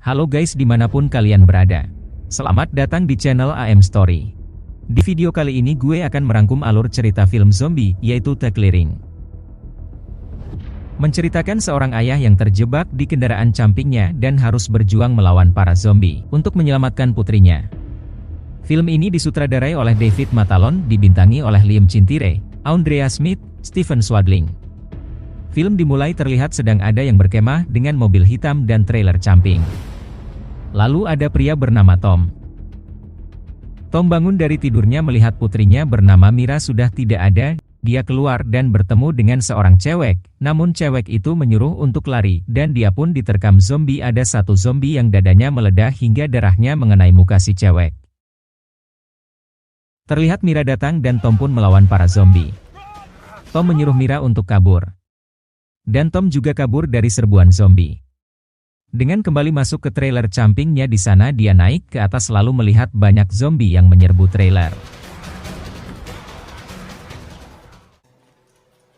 Halo guys dimanapun kalian berada. Selamat datang di channel AM Story. Di video kali ini gue akan merangkum alur cerita film zombie, yaitu The Clearing. Menceritakan seorang ayah yang terjebak di kendaraan campingnya dan harus berjuang melawan para zombie untuk menyelamatkan putrinya. Film ini disutradarai oleh David Matalon, dibintangi oleh Liam Cintire, Andrea Smith, Stephen Swadling. Film dimulai terlihat sedang ada yang berkemah dengan mobil hitam dan trailer camping. Lalu ada pria bernama Tom. Tom bangun dari tidurnya melihat putrinya bernama Mira sudah tidak ada. Dia keluar dan bertemu dengan seorang cewek, namun cewek itu menyuruh untuk lari dan dia pun diterkam zombie. Ada satu zombie yang dadanya meledak hingga darahnya mengenai muka si cewek. Terlihat Mira datang dan Tom pun melawan para zombie. Tom menyuruh Mira untuk kabur. Dan Tom juga kabur dari serbuan zombie. Dengan kembali masuk ke trailer campingnya, di sana dia naik ke atas lalu melihat banyak zombie yang menyerbu trailer.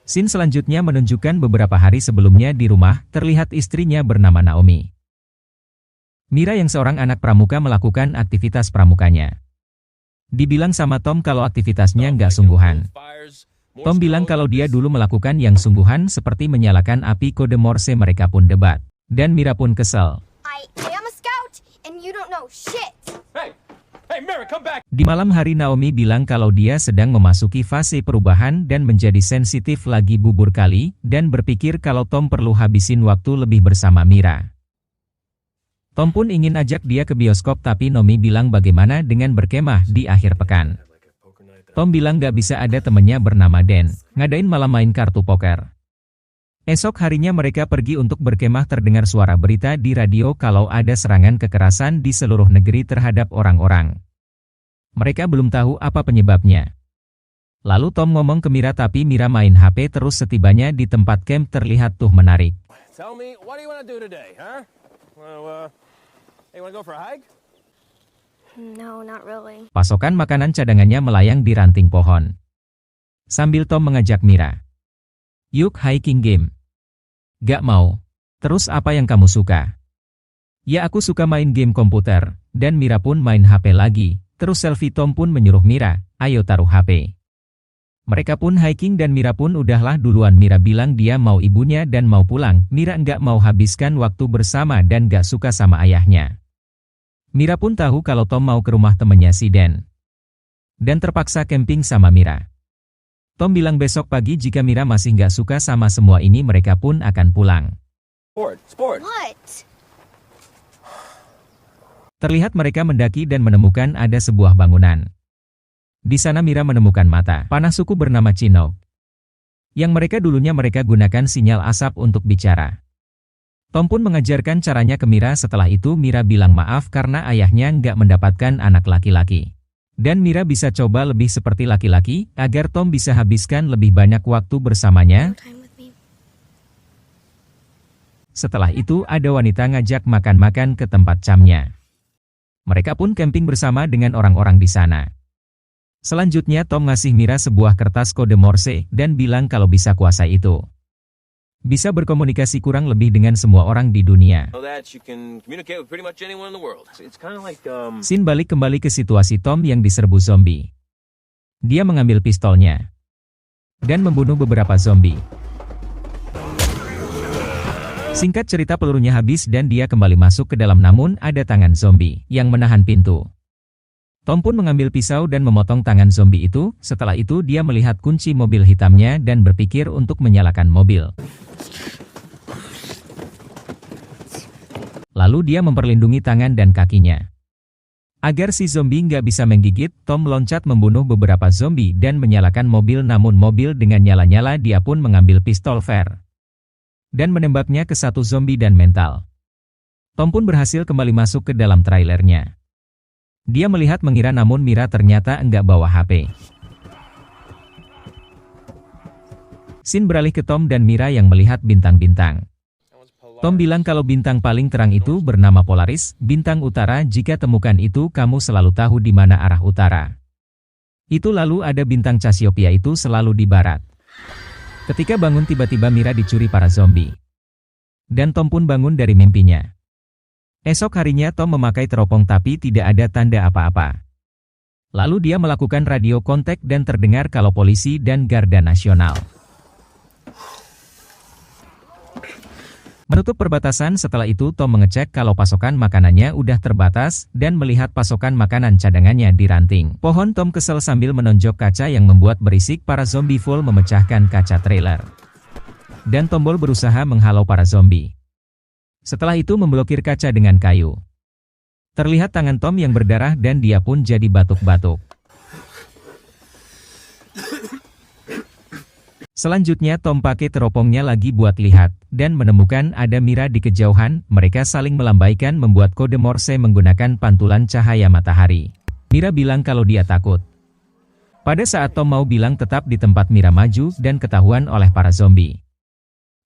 Scene selanjutnya menunjukkan beberapa hari sebelumnya di rumah, terlihat istrinya bernama Naomi. Mira yang seorang anak pramuka melakukan aktivitas pramukanya. Dibilang sama Tom kalau aktivitasnya nggak sungguhan. Tom bilang kalau dia dulu melakukan yang sungguhan seperti menyalakan api kode Morse. Mereka pun debat. Dan Mira pun kesal. Di malam hari Naomi bilang kalau dia sedang memasuki fase perubahan dan menjadi sensitif lagi bubur kali, dan berpikir kalau Tom perlu habisin waktu lebih bersama Mira. Tom pun ingin ajak dia ke bioskop tapi Naomi bilang bagaimana dengan berkemah di akhir pekan. Tom bilang gak bisa, ada temennya bernama Dan, ngadain malam main kartu poker. Esok harinya mereka pergi untuk berkemah. Terdengar suara berita di radio kalau ada serangan kekerasan di seluruh negeri terhadap orang-orang. Mereka belum tahu apa penyebabnya. Lalu Tom ngomong ke Mira tapi Mira main HP terus. Setibanya di tempat camp terlihat tuh menarik. Tell me, what do you want to do today, huh? Hey, want to go for a hike? No, not really. Pasokan makanan cadangannya melayang di ranting pohon. Sambil Tom mengajak Mira. Yuk hiking game. Gak mau. Terus apa yang kamu suka? Ya aku suka main game komputer. Dan Mira pun main HP lagi. Terus selfie. Tom pun menyuruh Mira, ayo taruh HP. Mereka pun hiking dan Mira pun udahlah duluan. Mira bilang dia mau ibunya dan mau pulang. Mira nggak mau habiskan waktu bersama dan gak suka sama ayahnya. Mira pun tahu kalau Tom mau ke rumah temennya si Dan. Dan terpaksa camping sama Mira. Tom bilang besok pagi jika Mira masih nggak suka sama semua ini mereka pun akan pulang. Sport. What? Terlihat mereka mendaki dan menemukan ada sebuah bangunan. Di sana Mira menemukan mata panah suku bernama Chinook. Yang mereka gunakan sinyal asap untuk bicara. Tom pun mengajarkan caranya ke Mira. Setelah itu Mira bilang maaf karena ayahnya nggak mendapatkan anak laki-laki. Dan Mira bisa coba lebih seperti laki-laki, agar Tom bisa habiskan lebih banyak waktu bersamanya. Setelah itu ada wanita ngajak makan-makan ke tempat campnya. Mereka pun camping bersama dengan orang-orang di sana. Selanjutnya Tom ngasih Mira sebuah kertas kode Morse dan bilang kalau bisa kuasai itu. Bisa berkomunikasi kurang lebih dengan semua orang di dunia. Scene balik kembali ke situasi Tom yang diserbu zombie. Dia mengambil pistolnya dan membunuh beberapa zombie. Singkat cerita pelurunya habis dan dia kembali masuk ke dalam, namun ada tangan zombie yang menahan pintu. Tom pun mengambil pisau dan memotong tangan zombie itu. Setelah itu dia melihat kunci mobil hitamnya dan berpikir untuk menyalakan mobil. Lalu dia memperlindungi tangan dan kakinya. Agar si zombie nggak bisa menggigit, Tom meloncat membunuh beberapa zombie dan menyalakan mobil, namun mobil dengan nyala-nyala. Dia pun mengambil pistol fair dan menembaknya ke satu zombie dan mental. Tom pun berhasil kembali masuk ke dalam trailernya. Dia melihat mengira namun Mira ternyata enggak bawa HP. Scene beralih ke Tom dan Mira yang melihat bintang-bintang. Tom bilang kalau bintang paling terang itu bernama Polaris, bintang utara. Jika temukan itu kamu selalu tahu di mana arah utara. Itu lalu ada bintang Cassiopeia itu selalu di barat. Ketika bangun tiba-tiba Mira dicuri para zombie. Dan Tom pun bangun dari mimpinya. Esok harinya Tom memakai teropong tapi tidak ada tanda apa-apa. Lalu dia melakukan radio kontak dan terdengar kalau polisi dan Garda Nasional menutup perbatasan. Setelah itu Tom mengecek kalau pasokan makanannya udah terbatas dan melihat pasokan makanan cadangannya di ranting pohon. Tom kesel sambil menonjok kaca yang membuat berisik para zombie full memecahkan kaca trailer. Dan tombol berusaha menghalau para zombie. Setelah itu memblokir kaca dengan kayu. Terlihat tangan Tom yang berdarah dan dia pun jadi batuk-batuk. Selanjutnya Tom pakai teropongnya lagi buat lihat, dan menemukan ada Mira di kejauhan. Mereka saling melambaikan membuat kode Morse menggunakan pantulan cahaya matahari. Mira bilang kalau dia takut. Pada saat Tom mau bilang tetap di tempat, Mira maju dan ketahuan oleh para zombie.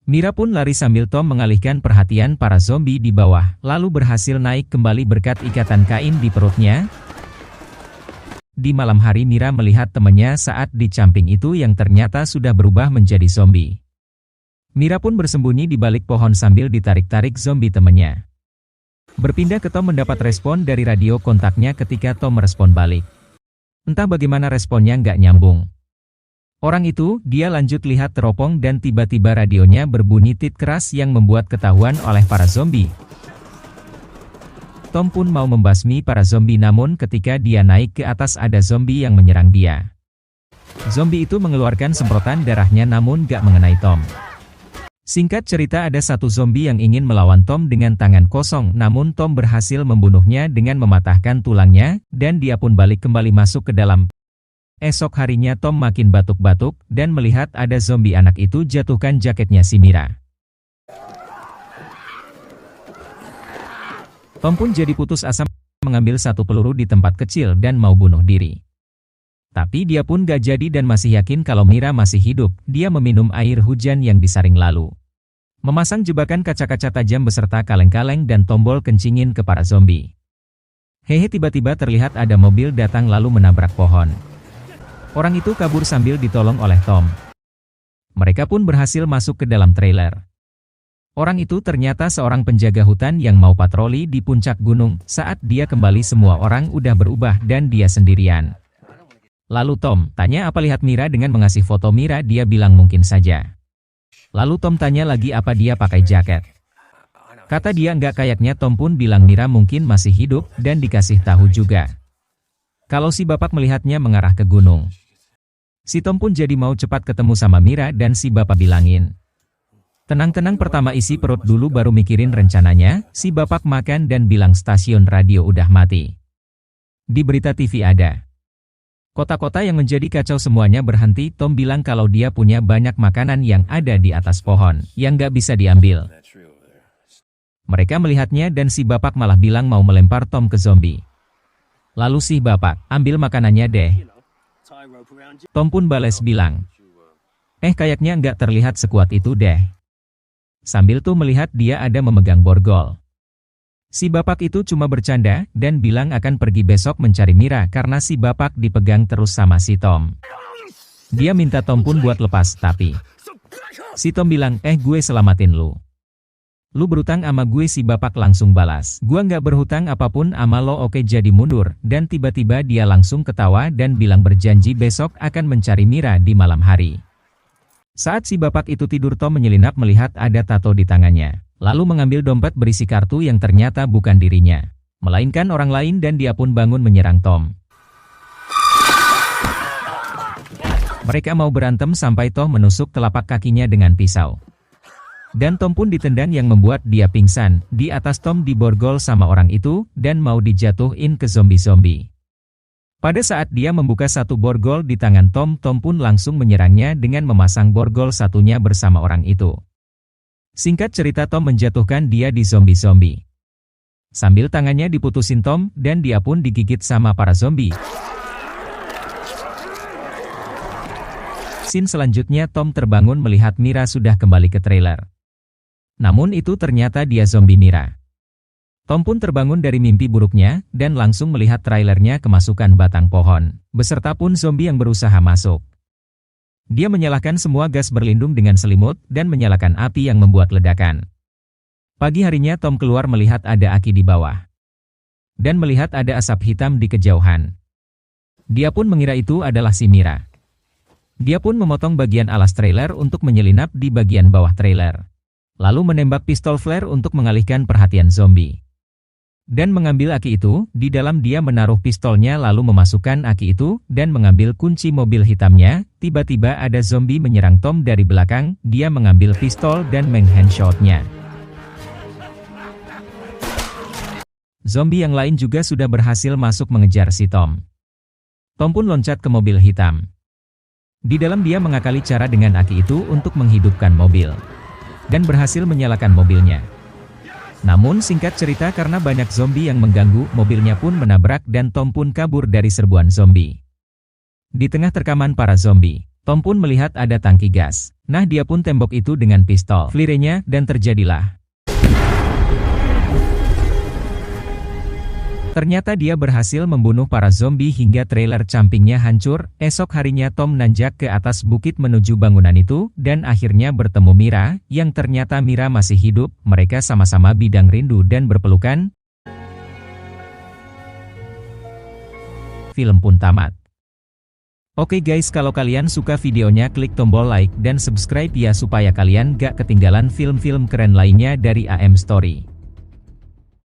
Mira pun lari sambil Tom mengalihkan perhatian para zombie di bawah, lalu berhasil naik kembali berkat ikatan kain di perutnya. Di malam hari Mira melihat temannya saat di camping itu yang ternyata sudah berubah menjadi zombie. Mira pun bersembunyi di balik pohon sambil ditarik-tarik zombie temannya. Berpindah ke Tom mendapat respon dari radio kontaknya ketika Tom merespon balik. Entah bagaimana responnya nggak nyambung. Orang itu, dia lanjut lihat teropong dan tiba-tiba radionya berbunyi tit keras yang membuat ketahuan oleh para zombie. Tom pun mau membasmi para zombie namun ketika dia naik ke atas ada zombie yang menyerang dia. Zombie itu mengeluarkan semprotan darahnya namun gak mengenai Tom. Singkat cerita ada satu zombie yang ingin melawan Tom dengan tangan kosong namun Tom berhasil membunuhnya dengan mematahkan tulangnya dan dia pun balik kembali masuk ke dalam. Esok harinya Tom makin batuk-batuk dan melihat ada zombie anak itu jatuhkan jaketnya si Mira. Tom pun jadi putus asa mengambil satu peluru di tempat kecil dan mau bunuh diri. Tapi dia pun gak jadi dan masih yakin kalau Mira masih hidup. Dia meminum air hujan yang disaring lalu. Memasang jebakan kaca-kaca tajam beserta kaleng-kaleng dan tombol kencingin ke para zombie. Hehe, tiba-tiba terlihat ada mobil datang lalu menabrak pohon. Orang itu kabur sambil ditolong oleh Tom. Mereka pun berhasil masuk ke dalam trailer. Orang itu ternyata seorang penjaga hutan yang mau patroli di puncak gunung. Saat dia kembali semua orang udah berubah dan dia sendirian. Lalu Tom tanya apa lihat Mira dengan mengasih foto Mira, dia bilang mungkin saja. Lalu Tom tanya lagi apa dia pakai jaket. Kata dia enggak, kayaknya Tom pun bilang Mira mungkin masih hidup dan dikasih tahu juga kalau si bapak melihatnya mengarah ke gunung. Si Tom pun jadi mau cepat ketemu sama Mira dan si bapak bilangin, tenang-tenang, pertama isi perut dulu baru mikirin rencananya. Si bapak makan dan bilang stasiun radio udah mati. Di berita TV ada kota-kota yang menjadi kacau semuanya berhenti. Tom bilang kalau dia punya banyak makanan yang ada di atas pohon yang gak bisa diambil. Mereka melihatnya dan si bapak malah bilang mau melempar Tom ke zombie. Lalu si bapak, ambil makanannya deh. Tom pun balas bilang, kayaknya nggak terlihat sekuat itu deh. Sambil tuh melihat dia ada memegang borgol. Si bapak itu cuma bercanda dan bilang akan pergi besok mencari Mira karena si bapak dipegang terus sama si Tom. Dia minta Tom pun buat lepas tapi si Tom bilang, gue selamatin lu. Lu berhutang sama gue. Si bapak langsung balas, gua nggak berhutang apapun sama lo. Oke, jadi mundur. Dan tiba-tiba dia langsung ketawa dan bilang berjanji besok akan mencari Mira di malam hari. Saat si bapak itu tidur, Tom menyelinap melihat ada tato di tangannya. Lalu mengambil dompet berisi kartu yang ternyata bukan dirinya, melainkan orang lain dan dia pun bangun menyerang Tom. Mereka mau berantem sampai Tom menusuk telapak kakinya dengan pisau. Dan Tom pun ditendang yang membuat dia pingsan. Di atas Tom diborgol sama orang itu dan mau dijatuhin ke zombie-zombie. Pada saat dia membuka satu borgol di tangan Tom, Tom pun langsung menyerangnya dengan memasang borgol satunya bersama orang itu. Singkat cerita, Tom menjatuhkan dia di zombie-zombie. Sambil tangannya diputusin Tom dan dia pun digigit sama para zombie. Scene selanjutnya Tom terbangun melihat Mira sudah kembali ke trailer. Namun itu ternyata dia zombie Mira. Tom pun terbangun dari mimpi buruknya dan langsung melihat trailernya kemasukan batang pohon, beserta pun zombie yang berusaha masuk. Dia menyalakan semua gas berlindung dengan selimut dan menyalakan api yang membuat ledakan. Pagi harinya Tom keluar melihat ada Aki di bawah. Dan melihat ada asap hitam di kejauhan. Dia pun mengira itu adalah si Mira. Dia pun memotong bagian alas trailer untuk menyelinap di bagian bawah trailer. Lalu menembak pistol flare untuk mengalihkan perhatian zombie. Dan mengambil Aki itu, di dalam dia menaruh pistolnya lalu memasukkan Aki itu, dan mengambil kunci mobil hitamnya. Tiba-tiba ada zombie menyerang Tom dari belakang, dia mengambil pistol dan menghandshotnya. Zombie yang lain juga sudah berhasil masuk mengejar si Tom. Tom pun loncat ke mobil hitam. Di dalam dia mengakali cara dengan Aki itu untuk menghidupkan mobil. Dan berhasil menyalakan mobilnya. Namun singkat cerita karena banyak zombie yang mengganggu, mobilnya pun menabrak dan Tom pun kabur dari serbuan zombie. Di tengah terkaman para zombie, Tom pun melihat ada tangki gas. Nah dia pun tembok itu dengan pistol flare-nya dan terjadilah. Ternyata dia berhasil membunuh para zombie hingga trailer campingnya hancur. Esok harinya Tom nanjak ke atas bukit menuju bangunan itu, dan akhirnya bertemu Mira, yang ternyata Mira masih hidup. Mereka sama-sama bidang rindu dan berpelukan. Film pun tamat. Oke guys, kalau kalian suka videonya klik tombol like dan subscribe ya supaya kalian gak ketinggalan film-film keren lainnya dari AM Story.